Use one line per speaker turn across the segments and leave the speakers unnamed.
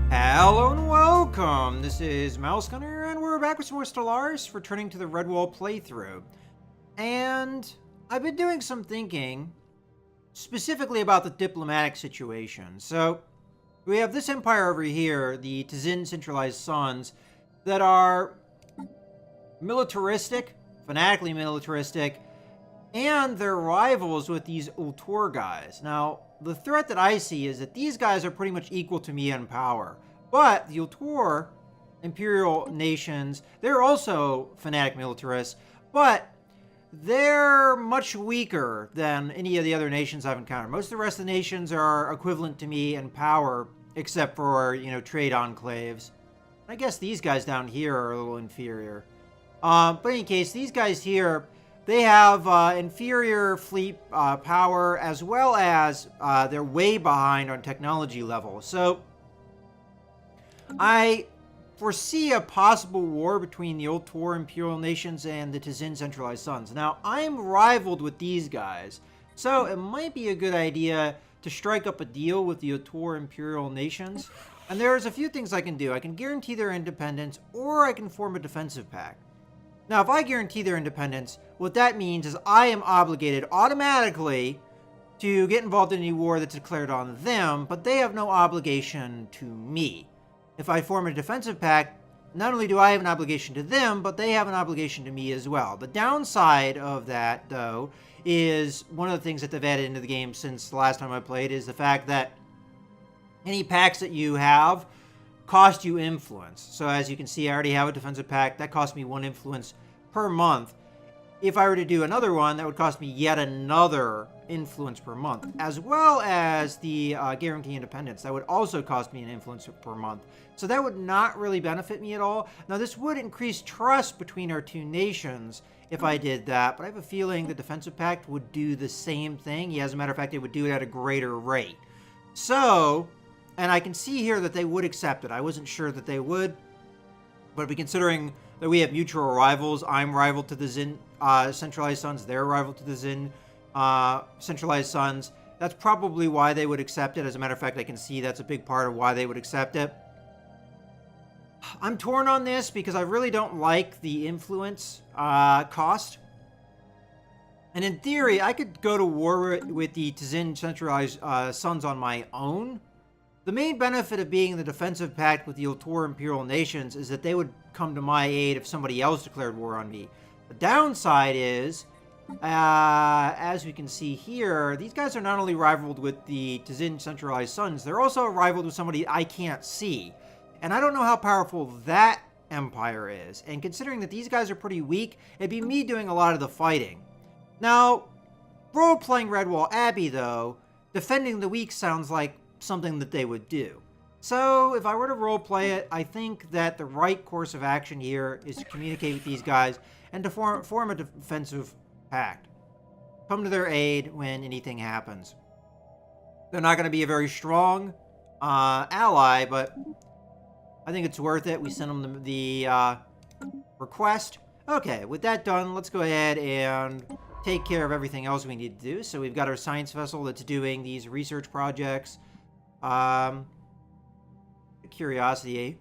Hello and welcome! This is Mouse Gunner, and we're back with some more Stellaris, returning to the Redwall playthrough. And I've been doing some thinking, specifically about the diplomatic situation. So, we have this empire over here, the Tzin Centralized Suns, that are militaristic, fanatically militaristic, and they're rivals with these Ultor guys. Now, the threat that I see is that these guys are pretty much equal to me in power. But the Ultor imperial nations, they're also fanatic militarists, but they're much weaker than any of the other nations I've encountered. Most of the rest of the nations are equivalent to me in power, except for, trade enclaves. I guess these guys down here are a little inferior. But in any case, these guys here, they have inferior fleet power, as well as they're way behind on technology level. So I foresee a possible war between the Ultor Imperial nations and the Tzin Centralized Suns. Now, I'm rivaled with these guys, so it might be a good idea to strike up a deal with the Ultor Imperial nations. And there's a few things I can do. I can guarantee their independence, or I can form a defensive pact. Now, if I guarantee their independence, what that means is I am obligated automatically to get involved in any war that's declared on them, but they have no obligation to me. If I form a defensive pact, not only do I have an obligation to them, but they have an obligation to me as well. The downside of that, though, is one of the things that they've added into the game since the last time I played is the fact that any pacts that you have cost you influence. So as you can see, I already have a defensive pact. That costs me 1 influence per month. If I were to do another one, that would cost me yet another influence per month, as well as the guarantee independence. That would also cost me an influence per month. So that would not really benefit me at all. Now, this would increase trust between our two nations if I did that, but I have a feeling the defensive pact would do the same thing. Yeah, as a matter of fact, it would do it at a greater rate. So, and I can see here that they would accept it. I wasn't sure that they would, but considering that we have mutual rivals, I'm rival to the Tzin Centralized Suns, they're rival to the Tzin Centralized Suns, that's probably why they would accept it. As a matter of fact, I can see that's a big part of why they would accept it. I'm torn on this because I really don't like the influence cost. And in theory, I could go to war with the Tzin Centralized Suns on my own. The main benefit of being in the defensive pact with the Ultor Imperial nations is that they would come to my aid if somebody else declared war on me. The downside is, as we can see here, these guys are not only rivaled with the Tzin Centralized Suns, they're also rivaled with somebody I can't see. And I don't know how powerful that empire is. And considering that these guys are pretty weak, it'd be me doing a lot of the fighting. Now, role-playing Redwall Abbey, though, defending the weak sounds like something that they would do. So, if I were to roleplay it, I think that the right course of action here is to communicate with these guys and to form a defensive pact. Come to their aid when anything happens. They're not going to be a very strong ally, but I think it's worth it. We send them the request. Okay, with that done, let's go ahead and take care of everything else we need to do. So we've got our science vessel that's doing these research projects. Curiosity.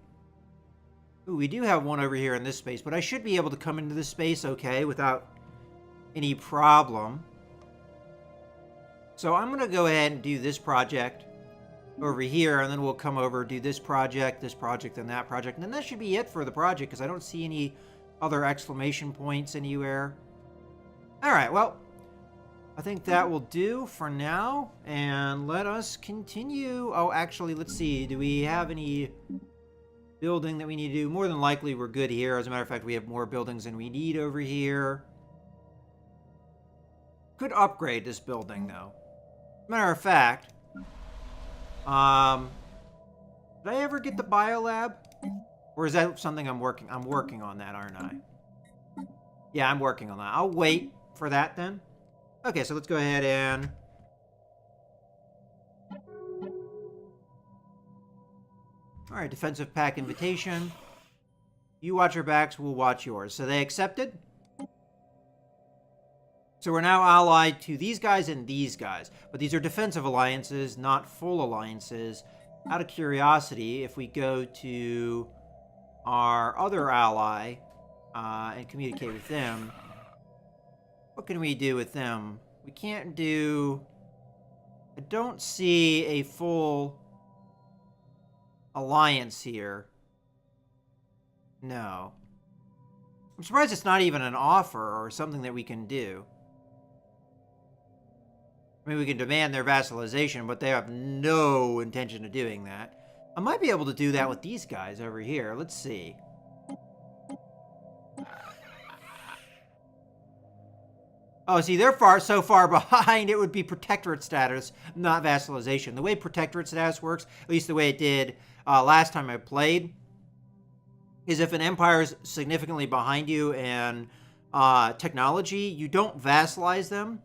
Ooh, we do have one over here in this space, but I should be able to come into this space okay without any problem. So I'm going to go ahead and do this project over here, and then we'll come over, do this project, and that project. And then that should be it for the project, because I don't see any other exclamation points anywhere. Alright, well, I think that will do for now, and let us continue. Oh, actually, let's see. Do we have any building that we need to do? More than likely, we're good here. As a matter of fact, we have more buildings than we need over here. Could upgrade this building, though. Matter of fact, did I ever get the biolab? Or is that something I'm working on that, aren't I? Yeah, I'm working on that. I'll wait for that then. Okay, so let's go ahead and alright, defensive pack invitation. You watch our backs, we'll watch yours. So they accepted. So we're now allied to these guys and these guys. But these are defensive alliances, not full alliances. out of curiosity, if we go to our other ally and communicate with them, what can we do with them? We can't do... I don't see a full alliance here. No. I'm surprised it's not even an offer or something that we can do. I mean, we can demand their vassalization, but they have no intention of doing that. I might be able to do that with these guys over here. Let's see. Oh, see, they're so far behind, it would be protectorate status, not vassalization. The way protectorate status works, at least the way it did last time I played, is if an empire is significantly behind you in technology, you don't vassalize them.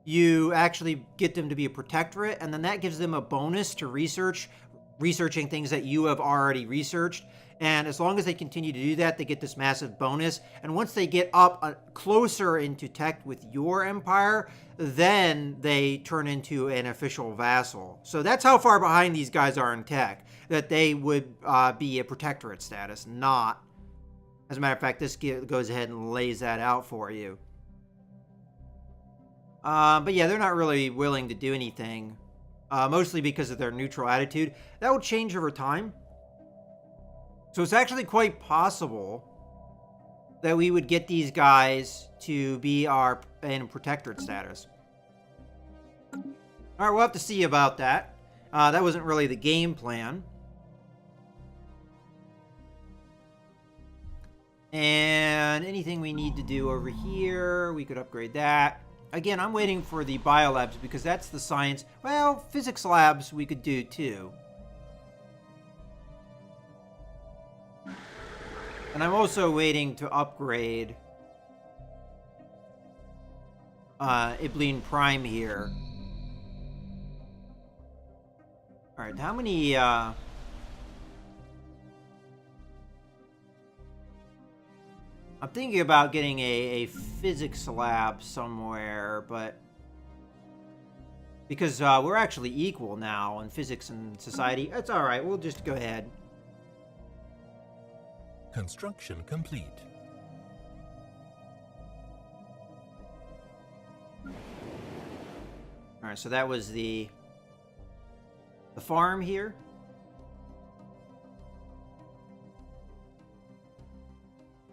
You actually get them to be a protectorate, and then that gives them a bonus to researching things that you have already researched. And as long as they continue to do that, they get this massive bonus. And once they get up closer into tech with your empire, then they turn into an official vassal. So that's how far behind these guys are in tech, that they would be a protectorate status, not. As a matter of fact, this goes ahead and lays that out for you. But yeah, they're not really willing to do anything, mostly because of their neutral attitude. That will change over time. So it's actually quite possible that we would get these guys to be in protectorate status. All right, we'll have to see about that. That wasn't really the game plan. And anything we need to do over here, we could upgrade that. Again, I'm waiting for the biolabs because that's the science. Well, physics labs we could do too. And I'm also waiting to upgrade Ibline Prime here. Alright, how many... I'm thinking about getting a physics lab somewhere, but... Because we're actually equal now in physics and society. That's alright, we'll just go ahead.
Construction complete.
Alright, so that was the farm here.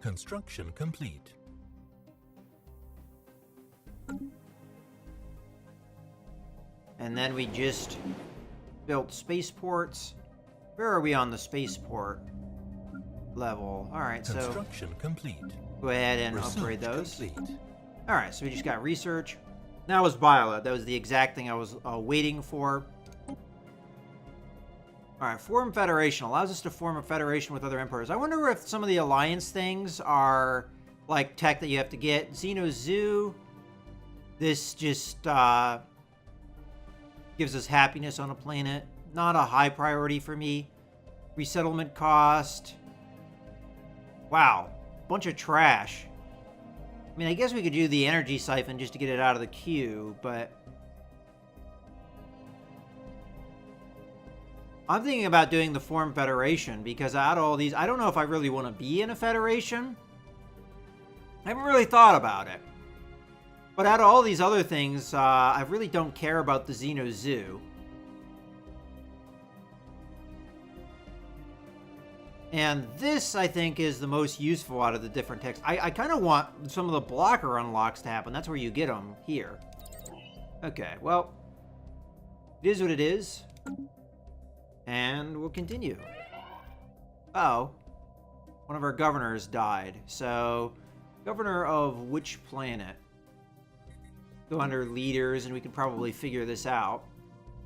Construction complete.
And then we just built spaceports. Where are we on the spaceport level? Alright, so
Construction complete.
go ahead and
Research
upgrade those.
complete.
Alright, so we just got research. That was biolab. That was the exact thing I was waiting for. Alright, form federation. Allows us to form a federation with other empires. I wonder if some of the alliance things are like tech that you have to get. Xeno Zoo. This just gives us happiness on a planet. Not a high priority for me. Resettlement cost. Wow. Bunch of trash. I mean, I guess we could do the energy siphon just to get it out of the queue, but... I'm thinking about doing the Form Federation, because out of all these, I don't know if I really want to be in a Federation. I haven't really thought about it. But out of all these other things, I really don't care about the Xeno Zoo. And this, I think, is the most useful out of the different texts. I kind of want some of the blocker unlocks to happen. That's where you get them, here. Okay, well, it is what it is. And we'll continue. Oh, one of our governors died. So, governor of which planet? Go under leaders, and we can probably figure this out.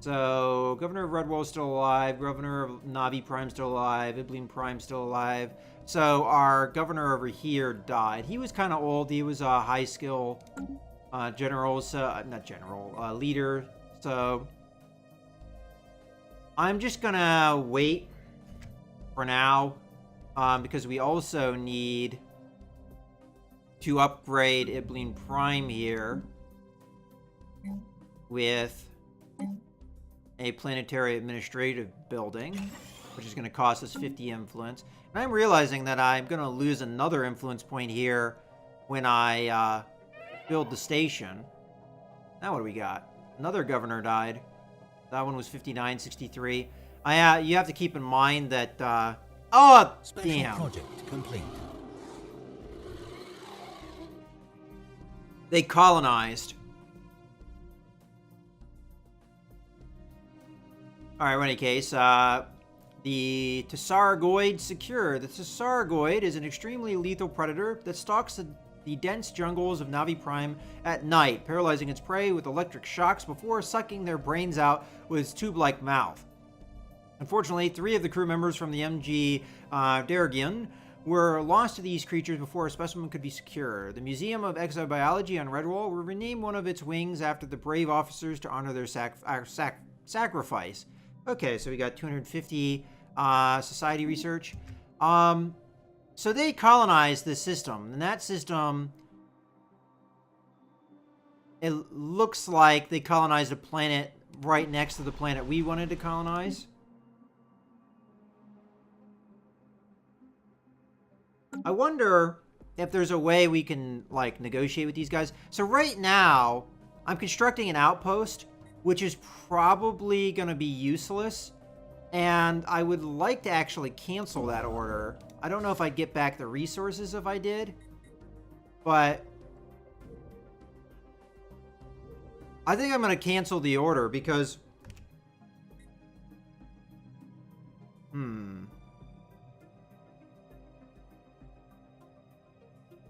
So, Governor of Redwall is still alive. Governor of Navi Prime still alive. Ibline Prime still alive. So, our governor over here died. He was kind of old. He was a high skill general, so, not general, leader. So, I'm just gonna wait for now, because we also need to upgrade Ibline Prime here with a planetary administrative building, which is going to cost us 50 influence. And I'm realizing that I'm going to lose another influence point here when I build the station. Now what do we got? Another governor died. That one was 5963. You have to keep in mind that... oh,
Special
damn.
project complete.
They colonized. Alright, in any case, the Tsargoid secure. The Tsargoid is an extremely lethal predator that stalks the dense jungles of Navi Prime at night, paralyzing its prey with electric shocks before sucking their brains out with its tube-like mouth. Unfortunately, 3 of the crew members from the MG Dergian were lost to these creatures before a specimen could be secured. The Museum of Exobiology on Redwall will rename one of its wings after the brave officers to honor their sacrifice. Okay, so we got 250 society research. So they colonized this system, and that system, it looks like they colonized a planet right next to the planet we wanted to colonize. I wonder if there's a way we can, like, negotiate with these guys. So right now, I'm constructing an outpost, which is probably going to be useless. And I would like to actually cancel that order. I don't know if I'd get back the resources if I did. But I think I'm going to cancel the order because...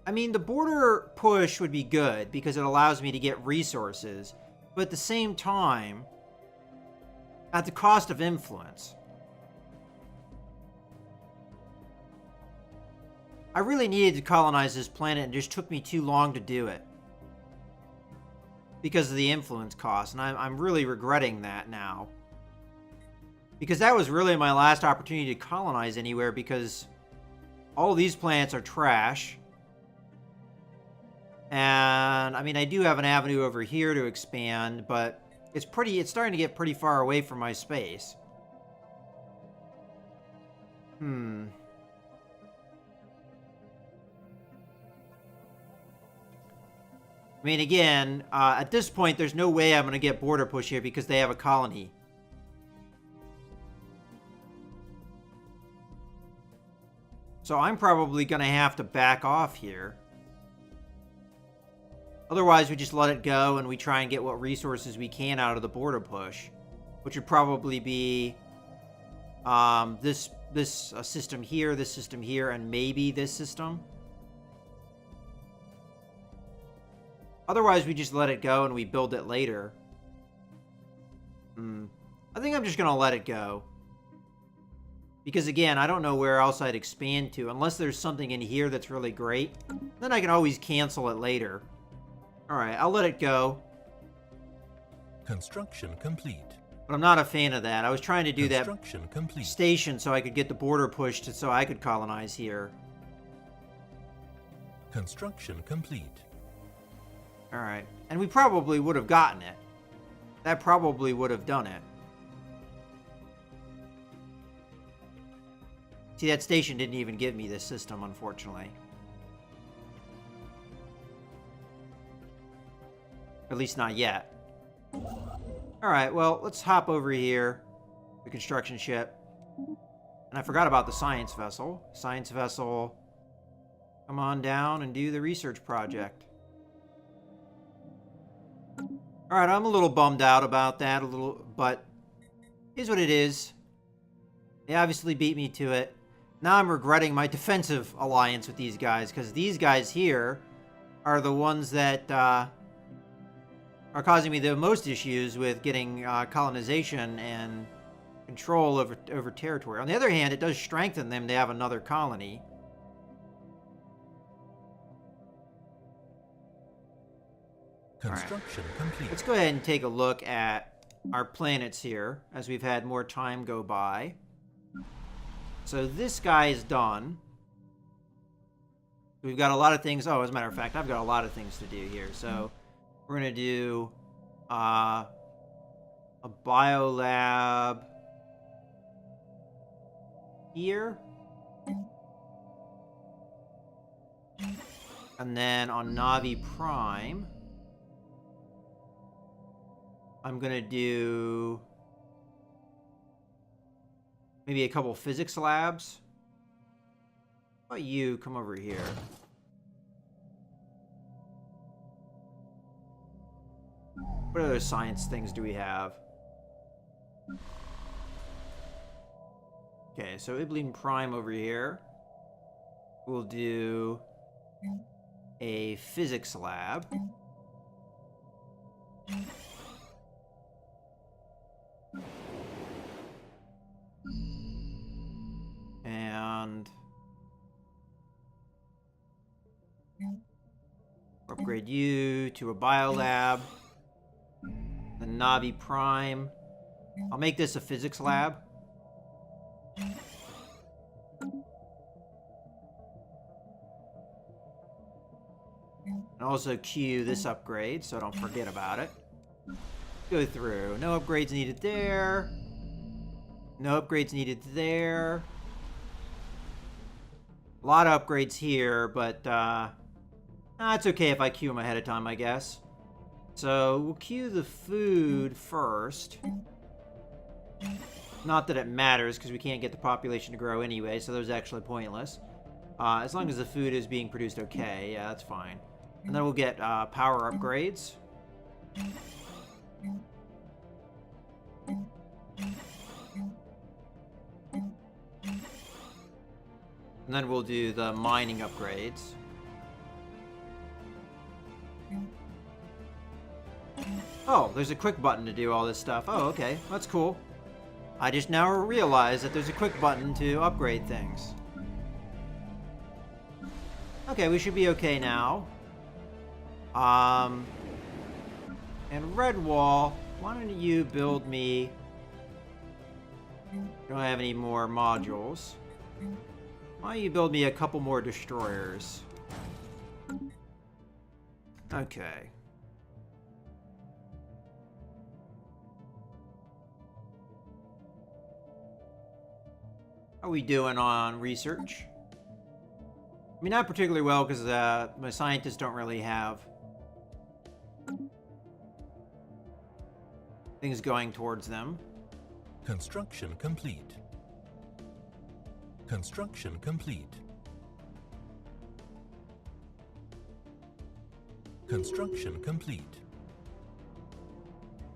I mean, the border push would be good because it allows me to get resources. But at the same time, at the cost of influence. I really needed to colonize this planet and it just took me too long to do it. Because of the influence cost. And I'm really regretting that now. Because that was really my last opportunity to colonize anywhere because all these planets are trash. And, I mean, I do have an avenue over here to expand, but it's starting to get pretty far away from my space. I mean, again, at this point, there's no way I'm going to get border push here because they have a colony. So I'm probably going to have to back off here. Otherwise, we just let it go and we try and get what resources we can out of the border push. Which would probably be this system here, and maybe this system. Otherwise, we just let it go and we build it later. I think I'm just going to let it go. Because again, I don't know where else I'd expand to. Unless there's something in here that's really great. Then I can always cancel it later. Alright, I'll let it go.
Construction complete.
But I'm not a fan of that. I was trying to do that
complete.
Station so I could get the border pushed so I could colonize here.
Construction complete.
Alright. And we probably would have gotten it. That probably would have done it. See, that station didn't even give me this system, unfortunately. At least not yet. Alright, well, let's hop over here. The construction ship. And I forgot about the science vessel. Science vessel. Come on down and do the research project. Alright, I'm a little bummed out about that, but here's what it is. They obviously beat me to it. Now I'm regretting my defensive alliance with these guys, because these guys here are the ones that are causing me the most issues with getting colonization and control over territory. On the other hand, it does strengthen them to have another colony.
Construction complete.
Let's go ahead and take a look at our planets here as we've had more time go by. So this guy is done. We've got a lot of things. Oh, as a matter of fact, I've got a lot of things to do here. So we're going to do a biolab. here. And then on Navi Prime, I'm gonna do maybe a couple physics labs. How about you come over here? What other science things do we have? Okay, so Iblim Prime over here. We'll do a physics lab. And upgrade you to a biolab. The Navi Prime. I'll make this a physics lab. And also queue this upgrade so I don't forget about it. Go through. No upgrades needed there. No upgrades needed there. A lot of upgrades here, but it's okay if I queue them ahead of time, I guess. So we'll queue the food first. Not that it matters, because we can't get the population to grow anyway, so those are actually pointless. As long as the food is being produced okay, yeah, that's fine. And then we'll get power upgrades. And then we'll do the mining upgrades. Oh, there's a quick button to do all this stuff. Oh, okay. That's cool. I just now realized that there's a quick button to upgrade things. Okay, we should be okay now. And Redwall, why don't you build me... Don't have any more modules. Why don't you build me a couple more destroyers? Okay. How are we doing on research? I mean, not particularly well, because my scientists don't really have things going towards them.
Construction complete. Construction complete. Construction complete.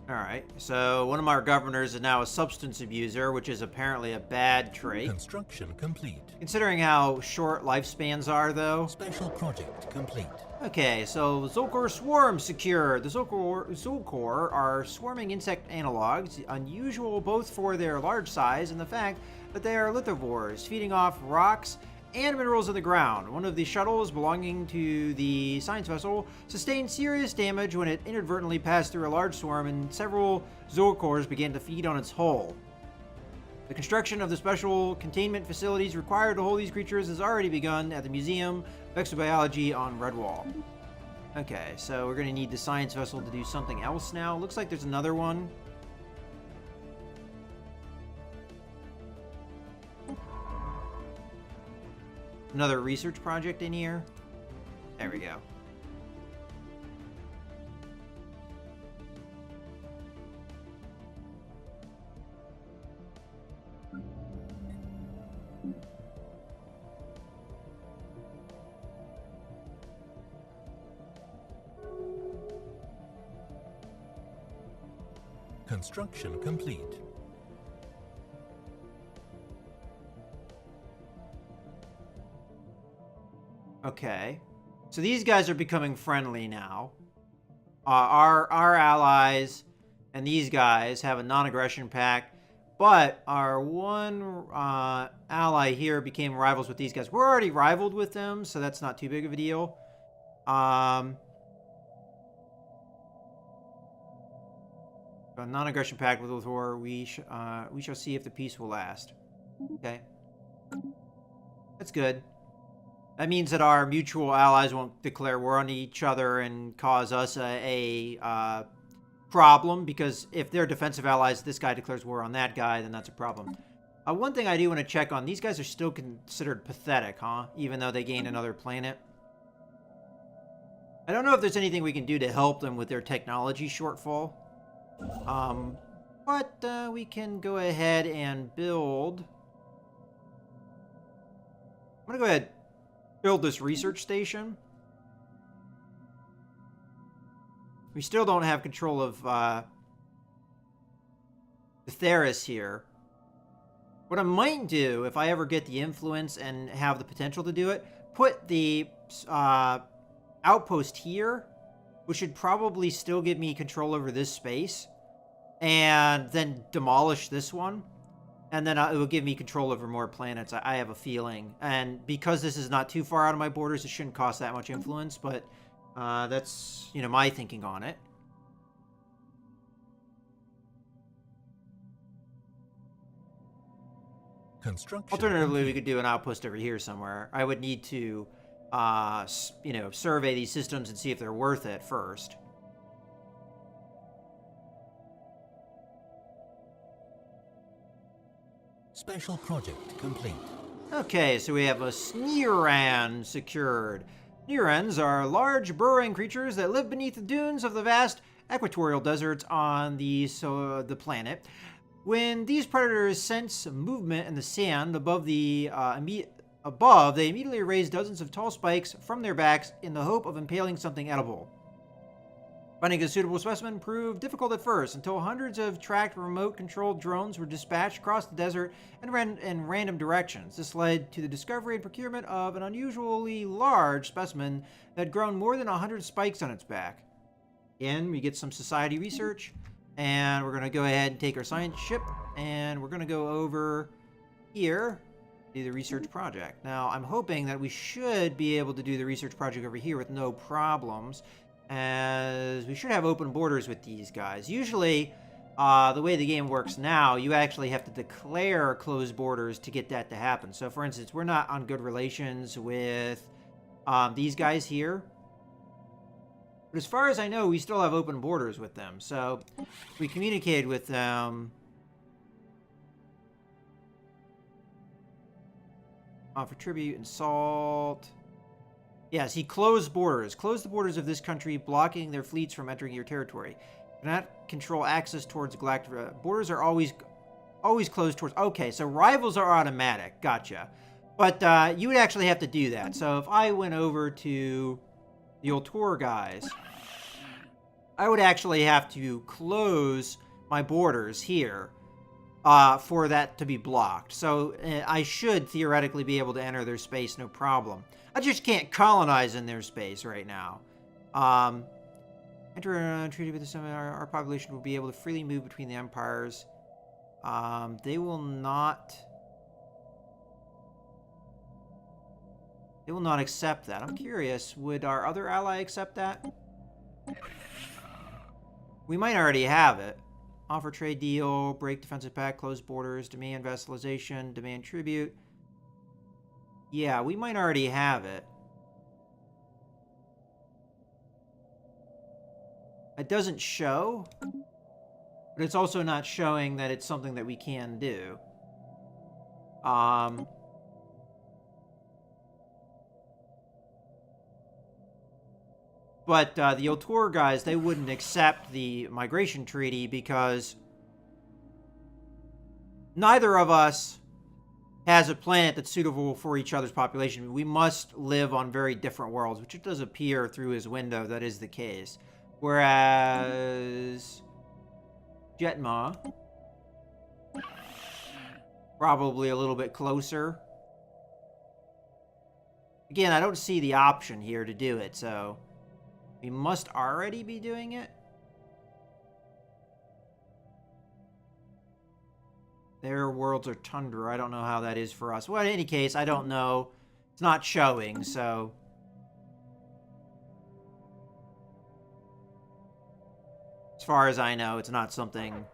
Alright, so one of our governors is now a substance abuser, which is apparently a bad trait.
Construction complete.
Considering how short lifespans are, though.
Special project complete.
Okay, so Zolkor swarm secured. The Zolkor are swarming insect analogs, unusual both for their large size and the fact that they are lithivores, feeding off rocks and minerals in the ground. One of the shuttles belonging to the science vessel sustained serious damage when it inadvertently passed through a large swarm, and several Zolkors began to feed on its hull. The construction of the special containment facilities required to hold these creatures has already begun at the Museum of Exobiology on Redwall. Okay, so we're going to need the science vessel to do something else now. Looks like there's another one. Another research project in here. There we go.
Construction complete.
Okay. So these guys are becoming friendly now. Our allies and these guys have a non-aggression pact, but our one ally here became rivals with these guys. We're already rivaled with them, so that's not too big of a deal. A non-aggression pact with Luthor. We shall see if the peace will last. Okay. That's good. That means that our mutual allies won't declare war on each other and cause us a problem, because if they're defensive allies, this guy declares war on that guy, then that's a problem. One thing I do want to check on, these guys are still considered pathetic, huh? Even though they gained another planet. I don't know if there's anything we can do to help them with their technology shortfall. But we can go ahead and build... I'm going to go ahead and build this research station. We still don't have control of the Stellaris here. What I might do, if I ever get the influence and have the potential to do it, put the outpost here, which should probably still give me control over this space, and then demolish this one. And then it will give me control over more planets, I have a feeling. And because this is not too far out of my borders, it shouldn't cost that much influence, but that's, you know, my thinking on it.
Construction
Alternatively, we
complete.
could do an outpost over here somewhere. I would need to, you know, survey these systems and see if they're worth it first.
Special project complete.
Okay, so we have a Sneeran secured. Sneerans are large burrowing creatures that live beneath the dunes of the vast equatorial deserts on the planet. When these predators sense movement in the sand above, they immediately raise dozens of tall spikes from their backs in the hope of impaling something edible. Finding a suitable specimen proved difficult at first, until hundreds of tracked remote-controlled drones were dispatched across the desert and ran in random directions. This led to the discovery and procurement of an unusually large specimen that had grown more than 100 spikes on its back. Again, we get some society research, and we're going to go ahead and take our science ship, and we're going to go over here to do the research project. Now, I'm hoping that we should be able to do the research project over here with no problems, as we should have open borders with these guys. Usually, the way the game works now, you actually have to declare closed borders to get that to happen. So, for instance, we're not on good relations with these guys here. But as far as I know, we still have open borders with them. So, we communicated with them. Offer tribute and salt. Yes, he closed borders. Close the borders of this country, blocking their fleets from entering your territory. Cannot control access towards galactic... Borders are always closed towards... Okay, so rivals are automatic. Gotcha. But you would actually have to do that. So if I went over to the Ultor guys, I would actually have to close my borders here for that to be blocked. So I should theoretically be able to enter their space, no problem. I just can't colonize in their space right now. Enter a treaty with the our population will be able to freely move between the empires. They will not accept that. I'm curious, would our other ally accept that? We might already have it. Offer trade deal, break defensive pact, close borders, demand vassalization, demand tribute. Yeah, we might already have it. It doesn't show, but it's also not showing that it's something that we can do. But the Ultor guys, they wouldn't accept the migration treaty because neither of us has a planet that's suitable for each other's population. We must live on very different worlds, which it does appear through his window that is the case. Whereas Jetma, probably a little bit closer. Again, I don't see the option here to do it, so we must already be doing it. Their worlds are tundra. I don't know how that is for us. Well, in any case, I don't know. It's not showing, so... As far as I know, it's not something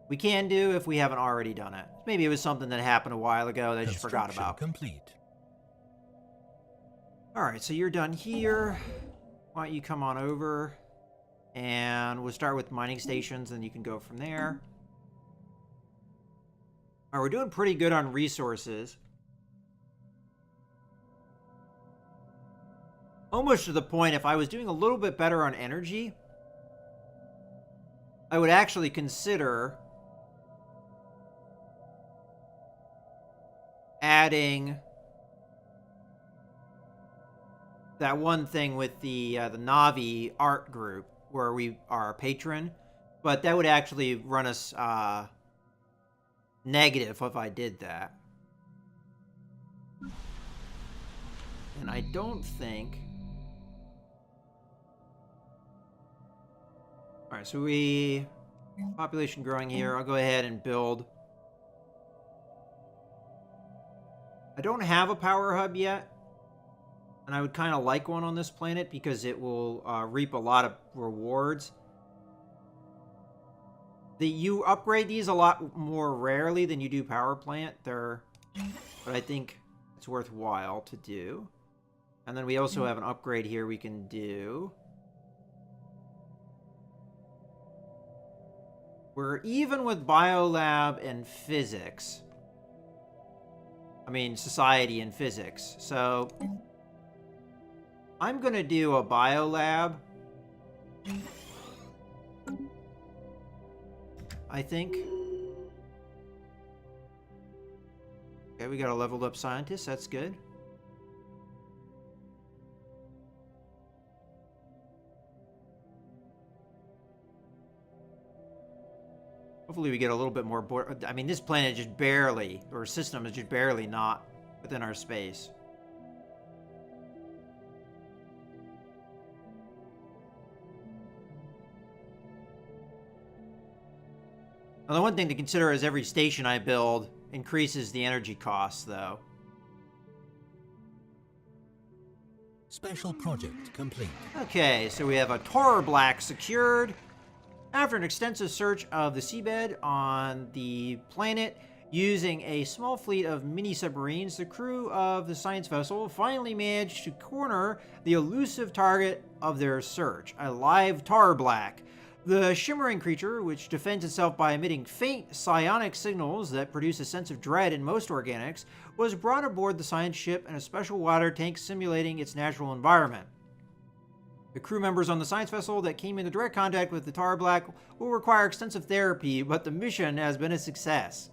we can do if we haven't already done it. Maybe it was something that happened a while ago that I just forgot about.
Complete.
Alright, so you're done here. Why don't you come on over? And we'll start with mining stations, and you can go from there. All right, we're doing pretty good on resources. Almost to the point, if I was doing a little bit better on energy, I would actually consider adding that one thing with the Navi art group where we are a patron, but that would actually run us negative if I did that. And I don't think... Alright, so we... Population growing here. I'll go ahead and build. I don't have a power hub yet. And I would kind of like one on this planet because it will reap a lot of rewards. You upgrade these a lot more rarely than you do power plant. But I think it's worthwhile to do. And then we also have an upgrade here we can do. We're even with Biolab and physics. I mean, society and physics. So I'm going to do a Biolab. I think. Okay, we got a leveled up scientist. That's good. Hopefully we get a little bit more board. I mean, this planet just barely, or system is just barely not within our space. Now, the one thing to consider is every station I build increases the energy costs, though.
Special project complete.
Okay, so we have a Tor Black secured. After an extensive search of the seabed on the planet, using a small fleet of mini-submarines, the crew of the science vessel finally managed to corner the elusive target of their search, a live Tar Black. The shimmering creature, which defends itself by emitting faint psionic signals that produce a sense of dread in most organics, was brought aboard the science ship in a special water tank simulating its natural environment. The crew members on the science vessel that came into direct contact with the Tar Black will require extensive therapy, but the mission has been a success.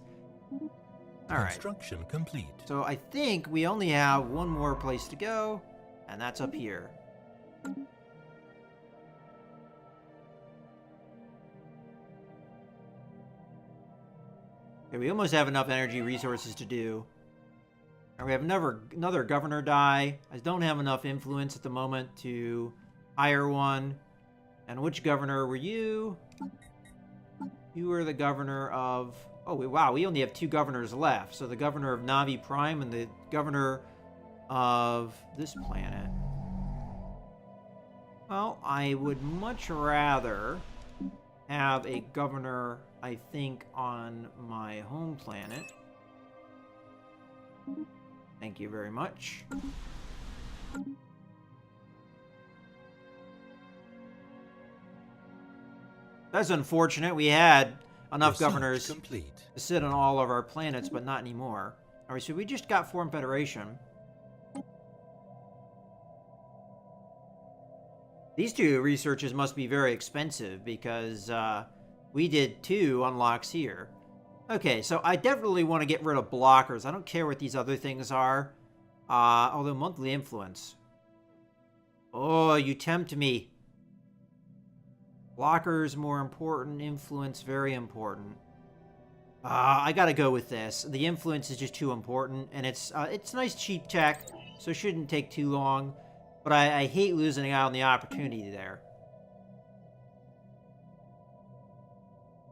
Alright.
Construction complete.
So I think we only have one more place to go, and that's up here. Okay, we almost have enough energy resources to do. And we have another governor die. I don't have enough influence at the moment to hire one. And which governor were you? You were the governor of... Oh, wow, we only have 2 governors left. So the governor of Navi Prime and the governor of this planet. Well, I would much rather have a governor, I think, on my home planet. Thank you very much. That's unfortunate. We had enough governors
complete.
to sit on all of our planets, but not anymore. Alright, so we just got Foreign Federation. These 2 researches must be very expensive because we did 2 unlocks here. Okay, so I definitely want to get rid of blockers. I don't care what these other things are. Although monthly influence. Oh, you tempt me. Blockers more important, influence very important. I gotta go with this. The influence is just too important, and it's nice cheap tech, so it shouldn't take too long. But I hate losing out on the opportunity there.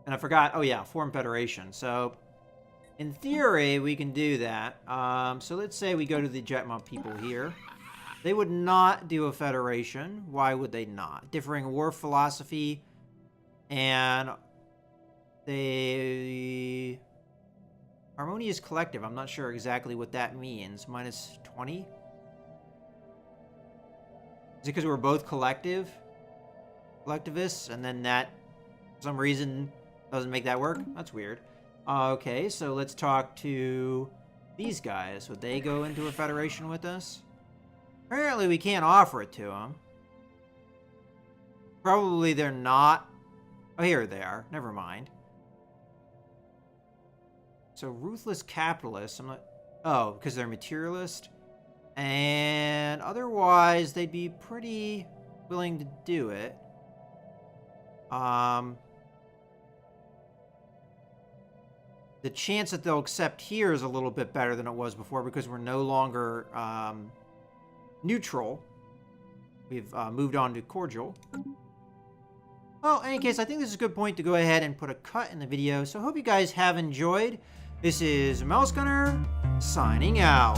And I forgot, oh yeah, Foreign Federation. So, in theory, we can do that. So let's say we go to the Jetmont people here. They would not do a federation. Why would they not? Differing war philosophy, and they... Harmonious collective. I'm not sure exactly what that means. Minus 20? Is it because we're both collectivists, and then that, for some reason, doesn't make that work? That's weird. Okay, so let's talk to these guys. Would they go into a federation with us? Apparently we can't offer it to them. Probably they're not. Oh, here they are. Never mind. So ruthless capitalists. I'm not. Oh, because they're materialist. And otherwise, they'd be pretty willing to do it. The chance that they'll accept here is a little bit better than it was before because we're no longer neutral. We've moved on to cordial. Well, in any case, I think this is a good point to go ahead and put a cut in the video. So I hope you guys have enjoyed. This is Mouse Gunner signing out.